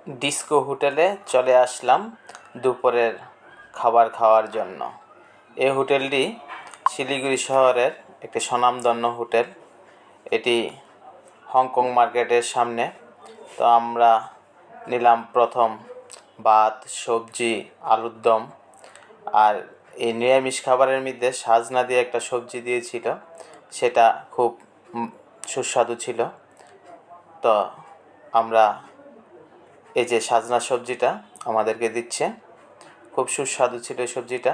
Disco হোটেলে চলে আসলাম দুপুরের খাবার খাওয়ার জন্য। এই হোটেলটি শিলিগুড়ি শহরের একটি স্বনামধন্য হোটেল। এটি হংকং মার্কেটের সামনে। তো আমরা নিলাম প্রথম ভাত, সবজি, আলুর দম, আর এই নিরামিষ খাবারের মধ্যে সাজনা দিয়ে একটা সবজি দিয়েছিল, সেটা খুব সুস্বাদু ছিল। তো আমরা এই যে সাজনা সবজিটা আমাদেরকে দিচ্ছে, খুব সুস্বাদু ছিল এই সবজিটা।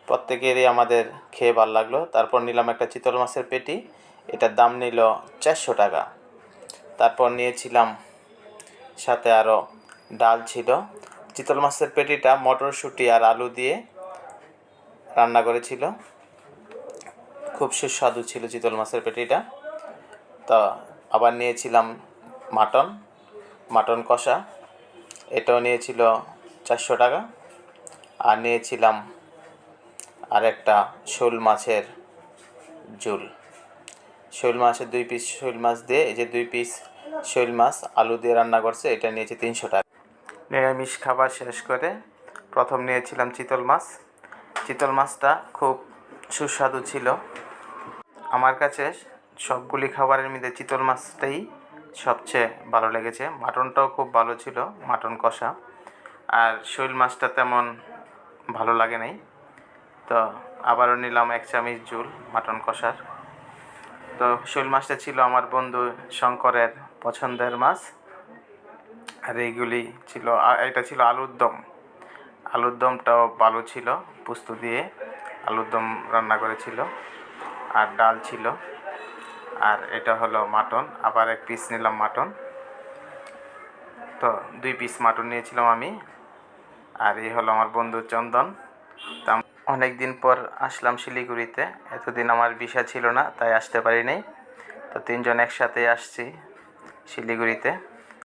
প্রত্যেকেরই আমাদের খেয়ে ভালো লাগলো। তারপর নিলাম একটা চিতল মাছের পেটি, এটার দাম নিল 400 টাকা। তারপর নিয়েছিলাম সাথে আরও ডাল ছিল। চিতল মাছের পেটিটা মটরশুঁটি আর আলু দিয়ে রান্না করেছিল, খুব সুস্বাদু ছিল চিতল মাছের পেটিটা। তো আবার নিয়েছিলাম মাটন কষা, এটাও নিয়েছিল 400 টাকা। আর নিয়েছিলাম আর একটা শোল মাছের ঝোল। শোল মাছের 2 পিস শোল মাছ দিয়ে, এই যে 2 পিস শোল মাছ আলু দিয়ে রান্না করছে, এটা নিয়েছে 300 টাকা। নিরামিষ খাবার শেষ করে প্রথম নিয়েছিলাম চিতল মাছ। চিতল মাছটা খুব সুস্বাদু ছিল। আমার কাছে সবগুলি খাবারের মধ্যে চিতল মাছটাই সবচেয়ে ভালো লেগেছে। মাটনটাও খুব ভালো ছিল, মাটন কষা। আর শোল মাছটা তেমন ভালো লাগে নাই। তো আবারও নিলাম 1 চামচ ঝোল মাটন কষার। তো শোল মাছটা ছিল আমার বন্ধু শঙ্করের পছন্দের মাছ। আর এইগুলি ছিল, এটা ছিল আলুর দম। আলুর দমটাও ভালো ছিল, পোস্ত দিয়ে আলুর দম রান্না করেছিল। আর ডাল ছিল। আর এটা হলো মাটন, আবার 1 পিস নিলাম মাটন। তো 2 পিস মাটন নিয়েছিলাম আমি। আর এই হলো আমার বন্ধু চন্দন। তা অনেক দিন পর আসলাম শিলিগুড়িতে। এতদিন আমার ভিসা ছিল না, তাই আসতে পারি নাই। তো 3 জন একসাথে আসছি শিলিগুড়িতে।